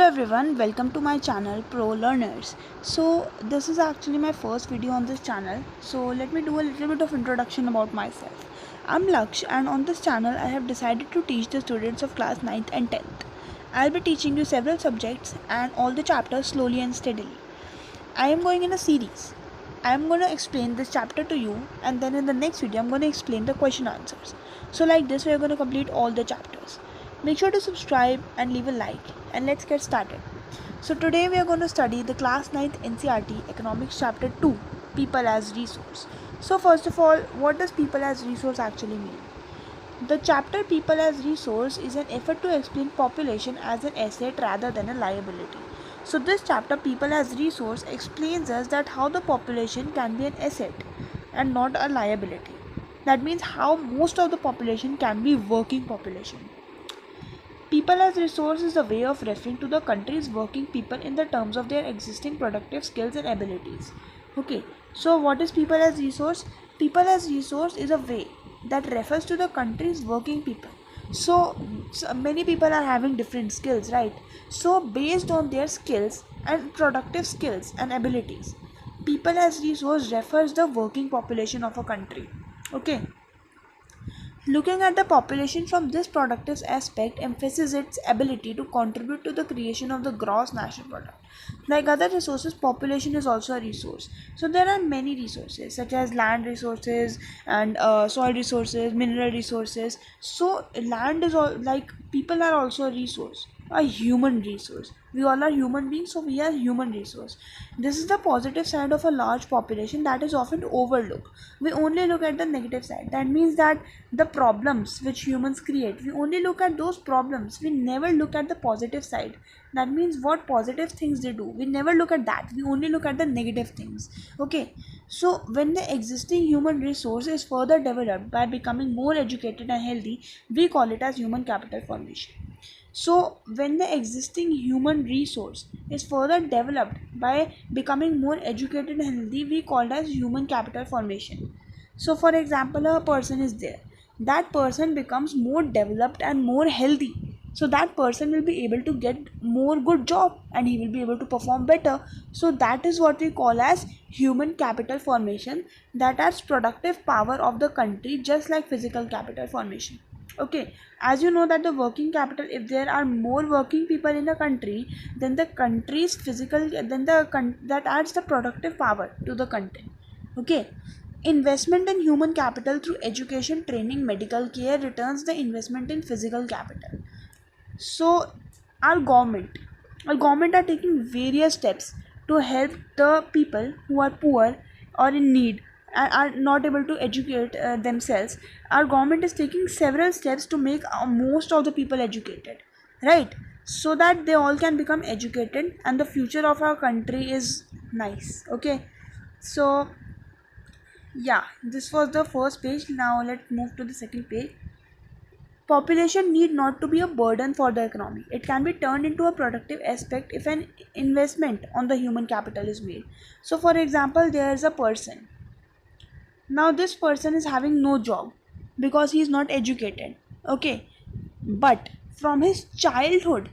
Hello everyone, welcome to my channel Pro Learners. So this is actually my first video on this channel. So let me do a little bit of introduction about myself. I'm Laksh and on this channel I have decided to teach the students of class 9th and 10th. I'll be teaching you several subjects and all the chapters slowly and steadily. I am going in a series. I am going to explain this chapter to you and then in the next video I'm going to explain the question answers. So like this we are going to complete all the chapters. Make sure to subscribe and leave a like and let's get started. So today we are going to study the class 9th NCERT Economics chapter 2, People as Resource. So first of all, what does people as resource actually mean? The chapter People as Resource is an effort to explain population as an asset rather than a liability. So this chapter People as Resource explains us that how the population can be an asset and not a liability. That means how most of the population can be working population. People as resource is a way of referring to the country's working people in the terms of their existing productive skills and abilities. Okay, so what is people as resource? People as resource is a way that refers to the country's working people. So many people are having different skills, right? So based on their skills and productive skills and abilities, people as resource refers the working population of a country. Okay. Looking at the population from this productive aspect emphasizes its ability to contribute to the creation of the gross national product. Like other resources, population is also a resource. So there are many resources such as land resources and soil resources, mineral resources. So land is all like people are also a resource, a human resource. We all are human beings, so we are human resource. This is the positive side of a large population that is often overlooked. We only look at the negative side. That means that the problems which humans create, we only look at those problems. We never look at the positive side. That means what positive things they do. We never look at that. We only look at the negative things. Okay. So when the existing human resource is further developed by becoming more educated and healthy, we call it as human capital formation. So when the existing human resource is further developed by becoming more educated and healthy, we call it as human capital formation. So for example, a person is there. That person becomes more developed and more healthy. So that person will be able to get more good job and he will be able to perform better. So that is what we call as human capital formation, that adds productive power of the country just like physical capital formation. Okay, as you know that the working capital, if there are more working people in the country, then the country's physical, then that adds the productive power to the country. Okay, investment in human capital through education, training, medical care returns the investment in physical capital. So our government our government are taking various steps to help the people who are poor or in need and are not able to educate themselves. Our government is taking several steps to make most of the people educated, right? So that they all can become educated and the future of our country is nice. Okay, so yeah, this was the first page. Now let's move to the second page. Population need not to be a burden for the economy. It can be turned into a productive aspect if an investment on the human capital is made. So for example, there is a person. Now this person is having no job because he is not educated. Okay. But from his childhood,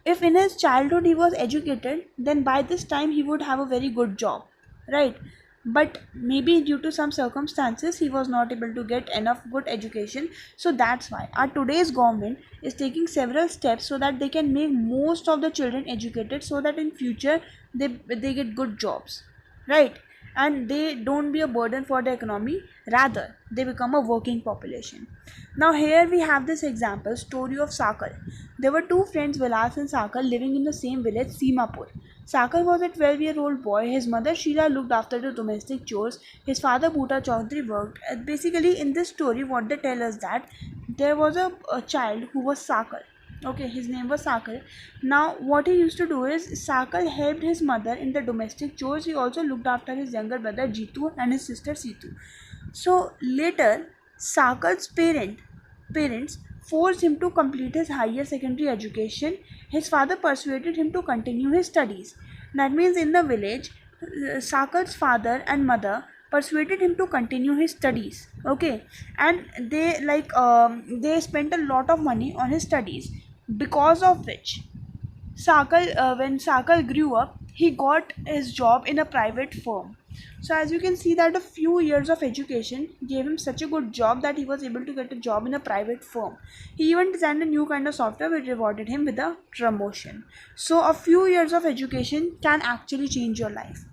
if in his childhood he was educated, then by this time he would have a very good job, right? But maybe due to some circumstances he was not able to get enough good education. So that's why our today's government is taking several steps so that they can make most of the children educated, so that in future they get good jobs, right? And they don't be a burden for the economy, rather they become a working population. Now here we have this example story of Sakal. There were two friends, Vilas and Sakal, living in the same village, Simapur. Sakal was a 12-year-old boy. His mother Sheila looked after the domestic chores. His father Bhuta Chaudhary worked. Basically in this story what they tell us that there was a child who was Sakal. Okay, his name was Sakal. Now what he used to do is Sakal helped his mother in the domestic chores. He also looked after his younger brother Jitu and his sister Situ. So later Sakal's parents forced him to complete his higher secondary education. His father persuaded him to continue his studies. That means in the village, Sakal's father and mother persuaded him to continue his studies. Okay, and they spent a lot of money on his studies, because of which When Sakal grew up, he got his job in a private firm. So as you can see that a few years of education gave him such a good job that he was able to get a job in a private firm. He even designed a new kind of software which rewarded him with a promotion. So a few years of education can actually change your life.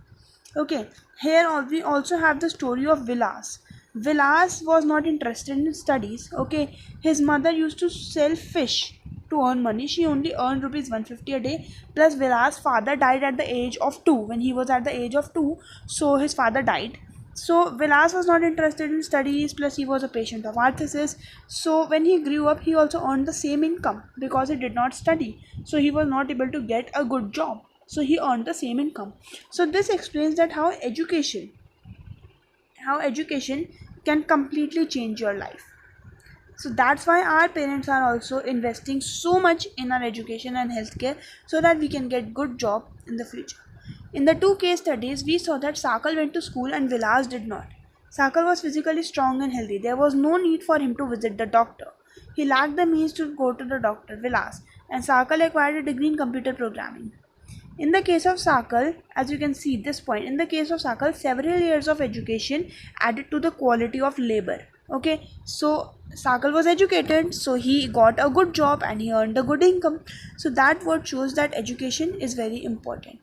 Okay, here we also have the story of Vilas. Vilas was not interested in studies. Okay, his mother used to sell fish to earn money. She only earned rupees 150 a day. Plus, Vilas' father died at the age of 2. When he was at the age of 2, so his father died. So Vilas was not interested in studies, plus he was a patient of arthritis. So when he grew up, he also earned the same income because he did not study. So he was not able to get a good job. So he earned the same income. So this explains that how education can completely change your life. So that's why our parents are also investing so much in our education and healthcare so that we can get good job in the future. In the two case studies, we saw that Sakal went to school and Vilas did not. Sakal was physically strong and healthy. There was no need for him to visit the doctor. He lacked the means to go to the doctor, Vilas, and Sakal acquired a degree in computer programming. In the case of Sakal, as you can see this point, in the case of Sakal, several years of education added to the quality of labor. Okay, so Sakal was educated, so he got a good job and he earned a good income. So that what shows that education is very important.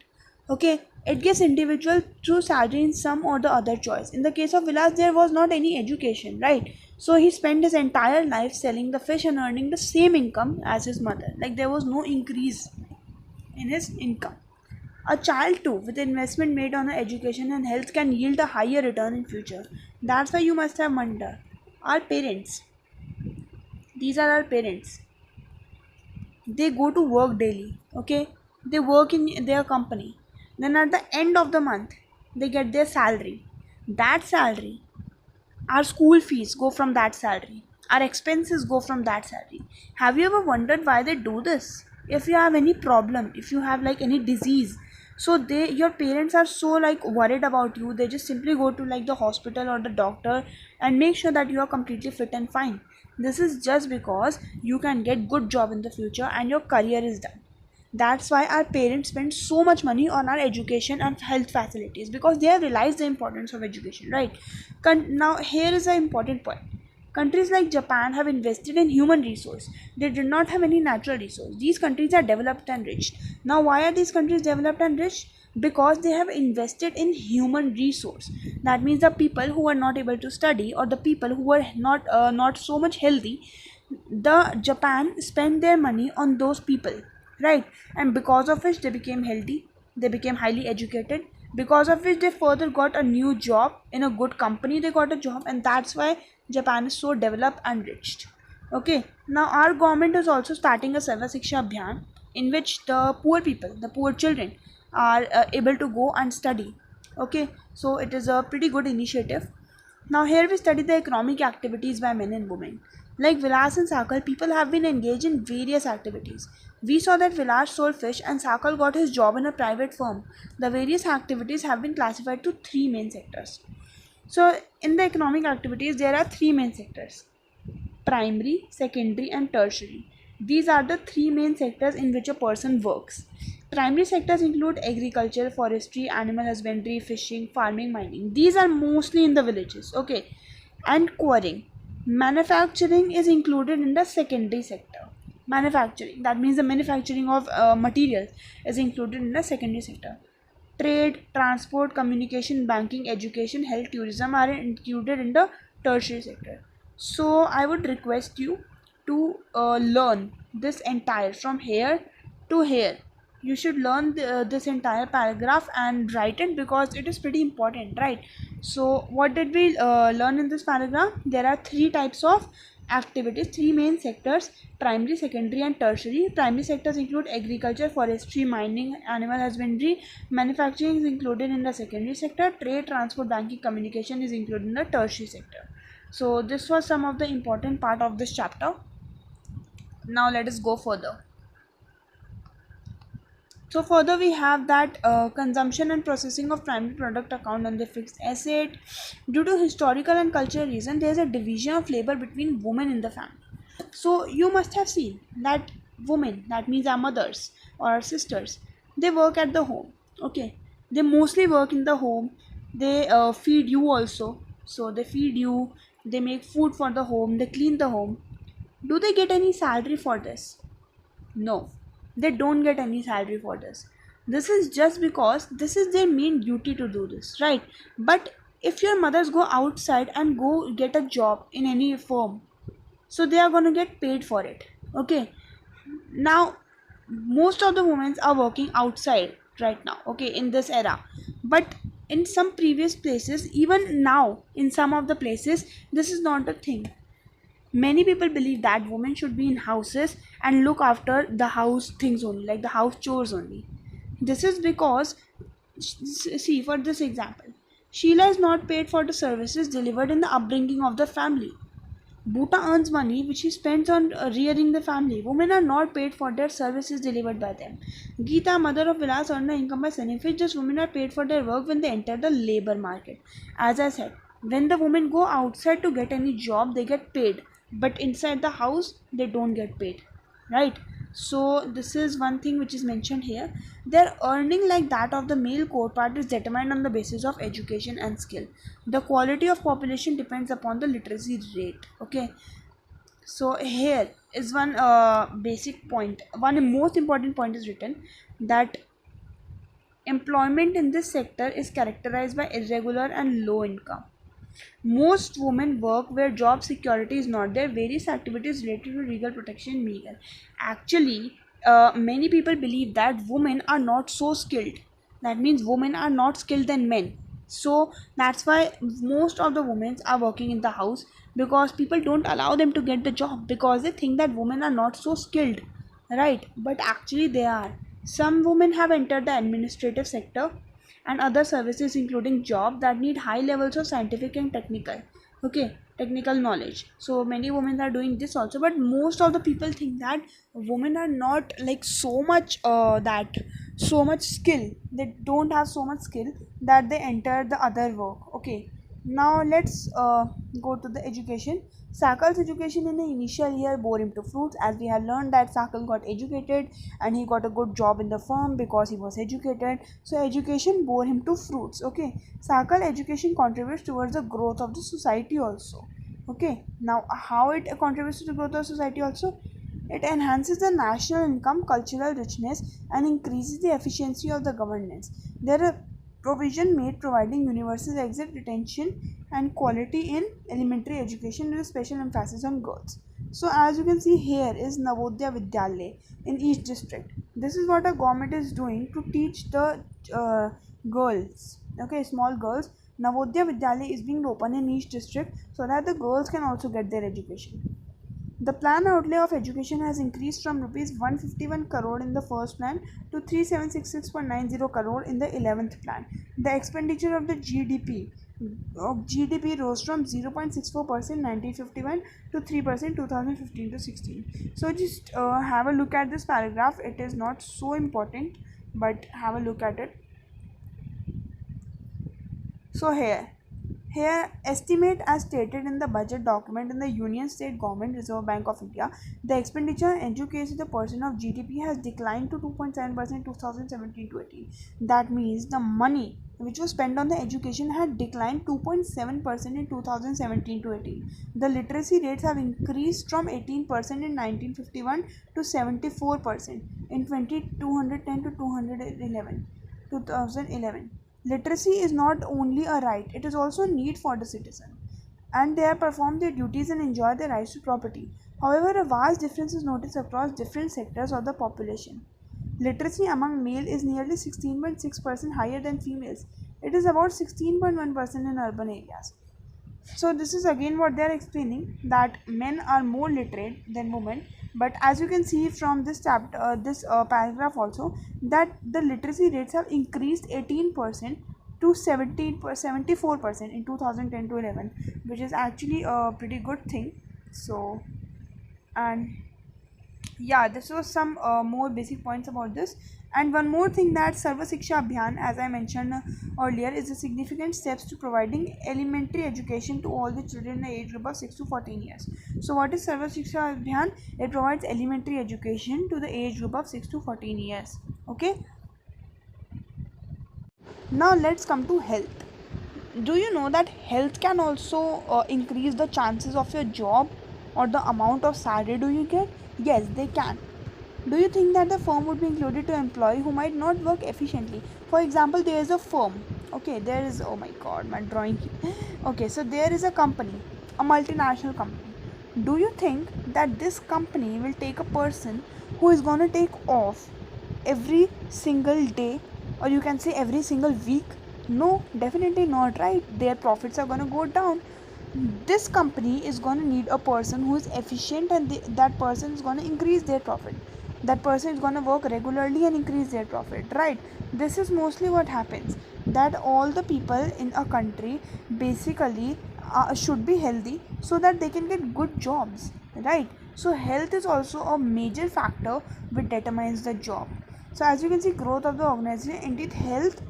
Okay, it gives individual true salary in some or the other choice. In the case of Vilas, there was not any education, right? So he spent his entire life selling the fish and earning the same income as his mother. Like there was no increase in his income. A child too, with investment made on education and health, can yield a higher return in future. That's why you must have wonder. Our parents, these are our parents. They go to work daily. Okay, they work in their company. Then at the end of the month, they get their salary. That salary, our school fees go from that salary. Our expenses go from that salary. Have you ever wondered why they do this? If you have any problem, if you have like any disease, so your parents are so like worried about you, they just simply go to like the hospital or the doctor and make sure that you are completely fit and fine. This is just because you can get good job in the future and your career is done. That's why our parents spend so much money on our education and health facilities, because they have realized the importance of education, right? Now here is an important point. Countries like Japan have invested in human resource. They did not have any natural resource. These countries are developed and rich. Now why are these countries developed and rich? Because they have invested in human resource. That means the people who are not able to study, or the people who are not so much healthy, the Japan spent their money on those people, right? And because of which they became healthy, they became highly educated, because of which they further got a new job in a good company, they got a job, and that's why Japan is so developed and rich. Okay, now our government is also starting a Sarva Shiksha Abhiyan, in which the poor people, the poor children, are able to go and study. Okay, so it is a pretty good initiative. Now here we study the economic activities by men and women. Like Vilas and Sakal, people have been engaged in various activities. We saw that Vilas sold fish and Sakal got his job in a private firm. The various activities have been classified to three main sectors. So in the economic activities, there are three main sectors: primary, secondary, and tertiary. These are the three main sectors in which a person works. Primary sectors include agriculture, forestry, animal husbandry, fishing, farming, mining. These are mostly in the villages, okay? And quarrying. Manufacturing is included in the secondary sector. Manufacturing, that means the manufacturing of materials, is included in the secondary sector. Trade, transport, communication, banking, education, health, tourism are included in the tertiary sector. So I would request you to learn this entire from here to here. You should learn this entire paragraph and write it, because it is pretty important, right? So what did we learn in this paragraph? There are three types of activities, three main sectors: primary, secondary, and tertiary. Primary sectors include agriculture, forestry, mining, animal husbandry. Manufacturing is included in the secondary sector. Trade, transport, banking, communication is included in the tertiary sector. So this was some of the important part of this chapter. Now let us go further. So further we have that consumption and processing of primary product account on the fixed asset. Due to historical and cultural reason, there is a division of labor between women in the family. So you must have seen that women, that means our mothers, or our sisters, they work at the home. Okay, they mostly work in the home. They feed you also. So they feed you, they make food for the home, they clean the home. Do they get any salary for this? No, they don't get any salary for this. This is just because this is their main duty to do this, right? But if your mothers go outside and go get a job in any firm, so they are going to get paid for it. Okay, now most of the women are working outside right now, okay, in this era. But in some previous places, even now in some of the places, this is not a thing. Many people believe that women should be in houses and look after the house things only, like the house chores only. This is because, see, for this example, Sheila is not paid for the services delivered in the upbringing of the family. Bhuta earns money which he spends on rearing the family. Women are not paid for their services delivered by them. Geeta, mother of Vilas, earned her income by selling fish. Just women are paid for their work when they enter the labor market. As I said, when the women go outside to get any job, they get paid. But inside the house, they don't get paid. Right? So this is one thing which is mentioned here. Their earning, like that of the male counterpart, is determined on the basis of education and skill. The quality of population depends upon the literacy rate. Okay, so here is one basic point. One most important point is written that employment in this sector is characterized by irregular and low income. Most women work where job security is not there. Various activities related to legal protection meager. Actually, many people believe that women are not so skilled. That means women are not skilled than men. So that's why most of the women are working in the house, because people don't allow them to get the job because they think that women are not so skilled, right? But actually they are. Some women have entered the administrative sector and other services, including job that need high levels of scientific and technical knowledge. So many women are doing this also, but most of the people think that women are not like so much that so much skill. They don't have so much skill that they enter the other work. Okay, now let's go to the education. Sakal's education in the initial year bore him to fruits, as we have learned that Sakal got educated and he got a good job in the firm because he was educated. So education bore him to fruits. Okay, Sakal education contributes towards the growth of the society also. Okay, now how it contributes to the growth of society also? It enhances the national income, cultural richness, and increases the efficiency of the governance. There are provision made providing universal exit, retention, and quality in elementary education with a special emphasis on girls. So as you can see, here is Navodaya Vidyalaya in each district. This is what a government is doing to teach the girls, okay, small girls. Navodaya Vidyalaya is being opened in each district so that the girls can also get their education. The plan outlay of education has increased from rupees 151 crore in the first plan to 3766.90 crore in the 11th plan. The expenditure of the GDP rose from 0.64% 1951 to 3% 2015 to 16. So just have a look at this paragraph. It is not so important, but have a look at it. So here, estimate as stated in the budget document in the Union State Government Reserve Bank of India, the expenditure on education as a percent of GDP has declined to 2.7% 2017 to 18. That means the money which was spent on the education had declined 2.7% in 2017 to 18. The literacy rates have increased from 18% in 1951 to 74% in 2210 to 2011. Literacy is not only a right, it is also a need for the citizen, and they perform their duties and enjoy their rights to property. However, a vast difference is noticed across different sectors of the population. Literacy among male is nearly 16.6% higher than females. It is about 16.1% in urban areas. So this is again what they are explaining, that men are more literate than women. But as you can see from this chapter, this paragraph also, that the literacy rates have increased 18% to 74% in 2010 to 11, which is actually a pretty good thing. So, and Yeah, this was some more basic points about this. And one more thing, that Sarva Shiksha Abhiyan, as I mentioned earlier, is a significant steps to providing elementary education to all the children in the age group of 6 to 14 years. So what is Sarva Shiksha Abhiyan? It provides elementary education to the age group of 6 to 14 years. Okay. Now let's come to health. Do you know that health can also increase the chances of your job or the amount of salary do you get? Yes, they can. Do you think that the firm would be included to employee who might not work efficiently? For example, there is a firm. Okay, there is, oh my god, my drawing. Okay, so there is a company, a multinational company. Do you think that this company will take a person who is gonna take off every single day, or you can say every single week? No, definitely not, right? Their profits are gonna go down. This company is going to need a person who is efficient, and that person is going to increase their profit. That person is going to work regularly and increase their profit, right? This is mostly what happens, that all the people in a country basically should be healthy so that they can get good jobs, right? So health is also a major factor which determines the job. So as you can see, growth of the organization, indeed health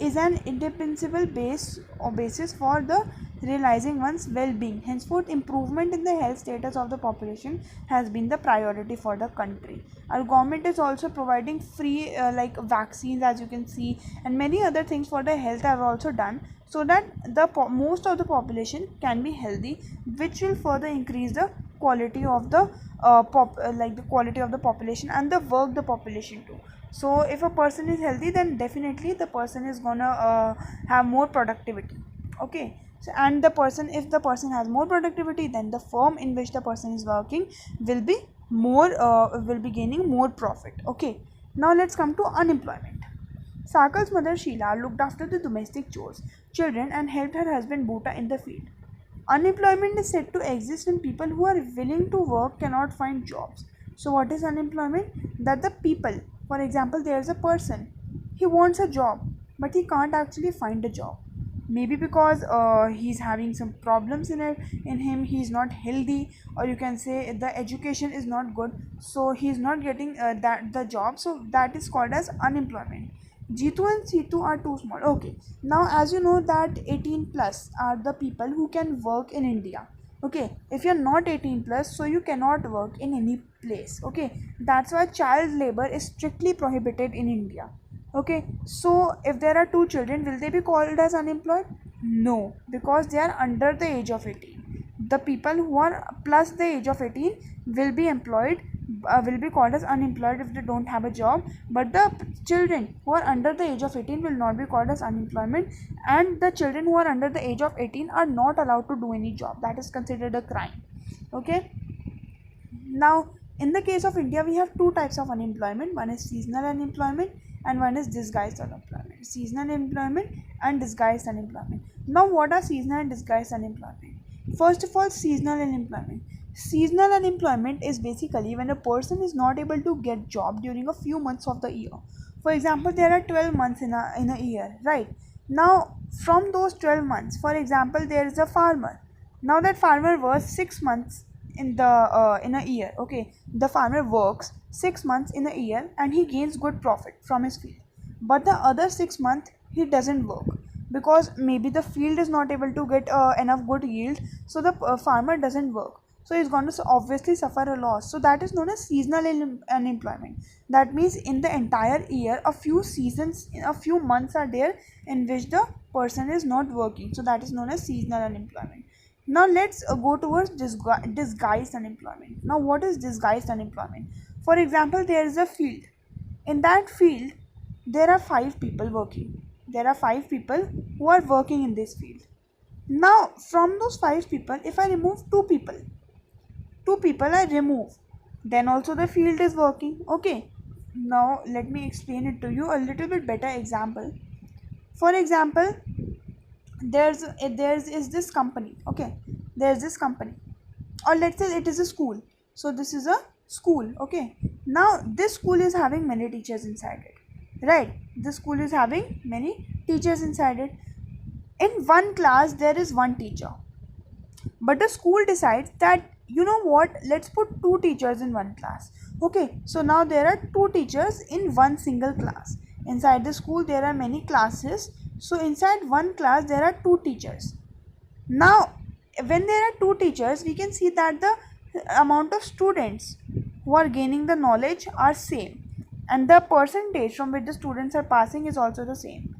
is an indispensable base or basis for the realizing one's well-being. Henceforth, improvement in the health status of the population has been the priority for the country. Our government is also providing free like vaccines, as you can see, and many other things for the health are also done, so that the most of the population can be healthy, which will further increase the quality of the like the quality of the population and the work the population do. So if a person is healthy, then definitely the person is gonna have more productivity. Okay. So, and the person, if the person has more productivity, then the firm in which the person is working will be more will be gaining more profit. Okay. Now let's come to unemployment. Sakal's mother Sheila looked after the domestic chores, children, and helped her husband Bhuta in the field. Unemployment is said to exist when people who are willing to work cannot find jobs. So, what is unemployment? That the people, for example, there is a person, he wants a job, but he can't actually find a job. Maybe because he's having some problems in him, he's not healthy, or you can say the education is not good, so he's not getting that the job. So that is called as unemployment. G2 and C2 are too small. Okay, now as you know that 18 plus are the people who can work in India. Okay, if you're not 18 plus, so you cannot work in any place. Okay, that's why child labor is strictly prohibited in India. Okay, so if there are two children, will they be called as unemployed? No, because they are under the age of 18. The people who are plus the age of 18 will be employed, will be called as unemployed if they don't have a job, but the children who are under the age of 18 will not be called as unemployment, and the children who are under the age of 18 are not allowed to do any job. That is considered a crime. Okay. Now, in the case of India, we have two types of unemployment. One is seasonal unemployment and one is disguised unemployment. Seasonal unemployment and disguised unemployment. Now, what are seasonal and disguised unemployment? First of all, seasonal unemployment. Seasonal unemployment is basically when a person is not able to get job during a few months of the year. For example, there are 12 months in a year, right? Now, from those 12 months, for example, there is a farmer. Now that farmer works 6 months in a year. Okay, the farmer works 6 months in a year and he gains good profit from his field, but the other 6 months he doesn't work because maybe the field is not able to get enough good yield, so the farmer doesn't work, so he's going to obviously suffer a loss. So that is known as seasonal unemployment. That means in the entire year, a few seasons, a few months are there in which the person is not working, so that is known as seasonal unemployment. Now let's go towards disguised unemployment. Now what is disguised unemployment? For example, there is a field. In that field, there are 5 people working. There are 5 people who are working in this field. Now from those 5 people, if I remove two people I remove, then also the field is working. Okay. Now let me explain it to you a little bit better example. For example, there's is this company. Okay, there's this company, or let's say it is a school. So this is a school. Okay, now this school is having many teachers inside it, right? This school is having many teachers inside it. In one class there is one teacher, but the school decides that, you know what, let's put two teachers in one class. Okay, so now there are two teachers in one single class. Inside the school there are many classes, so inside one class there are two teachers. Now when there are two teachers, we can see that the amount of students who are gaining the knowledge are same, and the percentage from which the students are passing is also the same.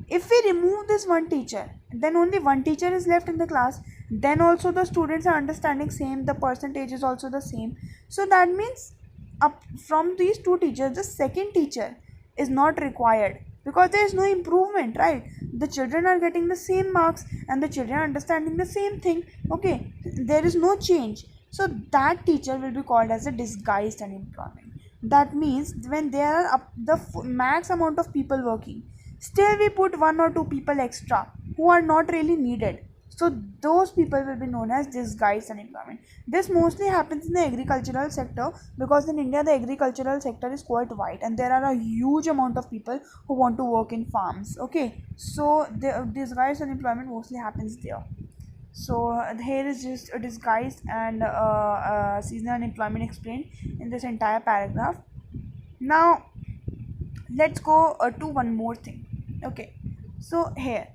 If we remove this one teacher, then only one teacher is left in the class, then also the students are understanding same, the percentage is also the same. So that means up from these two teachers, the second teacher is not required, because there is no improvement, right? The children are getting the same marks and the children are understanding the same thing. Okay, there is no change. So that teacher will be called as a disguised unemployment. That means when there are the max amount of people working, still we put one or two people extra who are not really needed. So those people will be known as disguised unemployment. This mostly happens in the agricultural sector, because in India the agricultural sector is quite wide and there are a huge amount of people who want to work in farms. Okay, so the disguised unemployment mostly happens there. So here is just a disguised and seasonal unemployment explained in this entire paragraph. Now let's go to one more thing. Okay, so here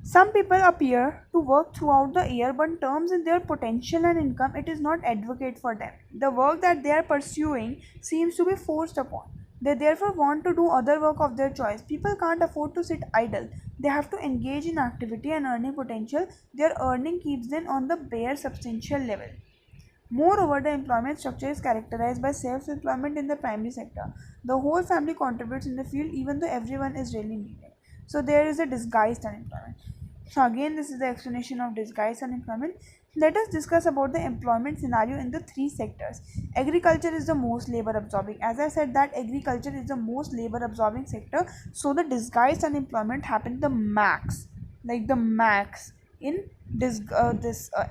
some people appear to work throughout the year, but in terms in their potential and income, it is not advocate for them. The work that they are pursuing seems to be forced upon. They therefore want to do other work of their choice. People can't afford to sit idle. They have to engage in activity and earning potential. Their earning keeps them on the bare substantial level. Moreover, the employment structure is characterized by self-employment in the primary sector. The whole family contributes in the field even though everyone is really needed. So there is a disguised unemployment. So again, this is the explanation of disguised unemployment. Let us discuss about the employment scenario in the three sectors. Agriculture is the most labor absorbing. As I said that agriculture is the most labor absorbing sector, so the disguised unemployment happened the max, like the max in this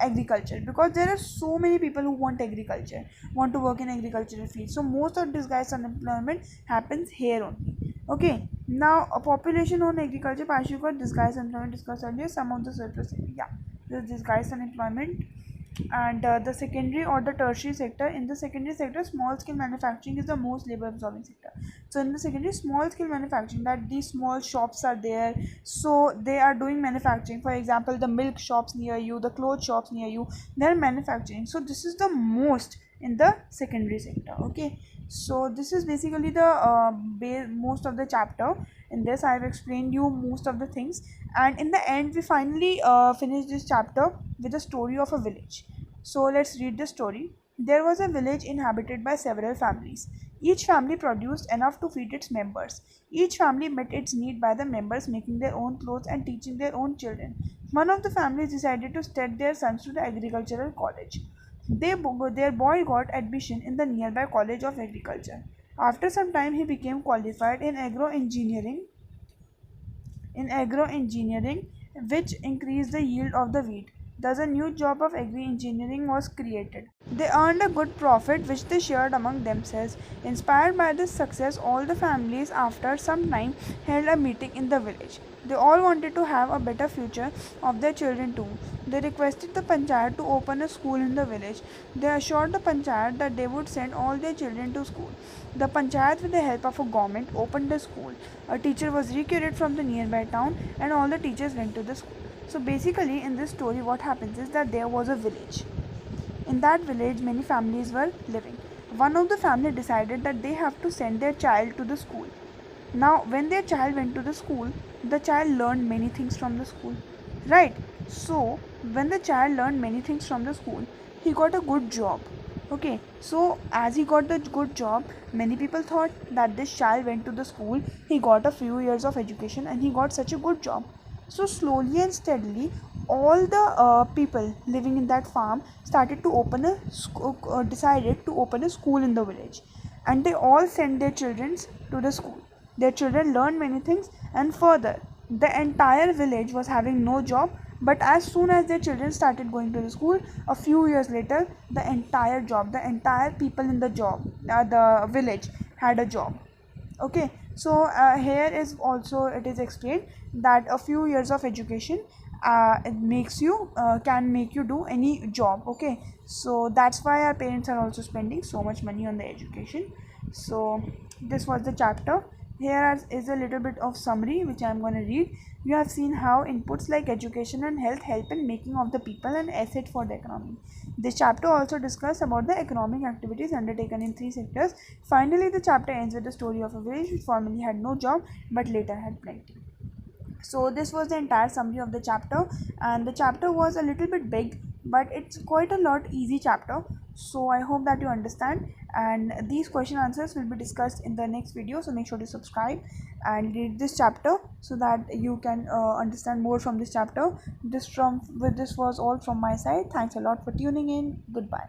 agriculture, because there are so many people who want to work in agricultural field. So most of disguised unemployment happens here only. Okay, now a population on agriculture, partially got disguised unemployment discussed earlier, some of the surplus. Yeah, the disguised unemployment. And the secondary or the tertiary sector, in the secondary sector small scale manufacturing is the most labor absorbing sector. So in the secondary small scale manufacturing, that these small shops are there, so they are doing manufacturing. For example, the milk shops near you, the clothes shops near you, they are manufacturing. So this is the most in the secondary sector. Okay, so this is basically the most of the chapter. In this I have explained you most of the things, and in the end we finally finish this chapter with a story of a village. So let's read the story. There was a village inhabited by several families. Each family produced enough to feed its members. Each family met its need by the members making their own clothes and teaching their own children. One of the families decided to send their sons to the agricultural college. Their boy got admission in the nearby College of Agriculture. After some time, he became qualified in agro-engineering, which increased the yield of the wheat. Thus, a new job of agri-engineering was created. They earned a good profit, which they shared among themselves. Inspired by this success, all the families, after some time, held a meeting in the village. They all wanted to have a better future of their children too. They requested the panchayat to open a school in the village. They assured the panchayat that they would send all their children to school. The panchayat, with the help of a government, opened the school. A teacher was recruited from the nearby town, and all the teachers went to the school. So basically, in this story, what happens is that there was a village. In that village, many families were living. One of the family decided that they have to send their child to the school. Now, when their child went to the school, the child learned many things from the school. Right? So, when the child learned many things from the school, he got a good job. Okay, so as he got the good job, many people thought that this child went to the school, he got a few years of education, and he got such a good job. So slowly and steadily, all the people living in that farm started to decided to open a school in the village, and they all sent their children to the school. Their children learned many things, and further, the entire village was having no job. But as soon as their children started going to the school, a few years later, the entire people in the village had a job. Okay, so here is also it is explained that a few years of education it makes you can make you do any job. Okay, so that's why our parents are also spending so much money on the education. So this was the chapter. Here is a little bit of summary which I am going to read. You have seen how inputs like education and health help in making of the people an asset for the economy. This chapter also discusses about the economic activities undertaken in three sectors. Finally, the chapter ends with the story of a village which formerly had no job but later had plenty. So this was the entire summary of the chapter, and the chapter was a little bit big, but it's quite a lot easy chapter. So I hope that you understand, and these question answers will be discussed in the next video. So make sure to subscribe and read this chapter so that you can understand more from this chapter. This was all from my side. Thanks a lot for tuning in. Goodbye.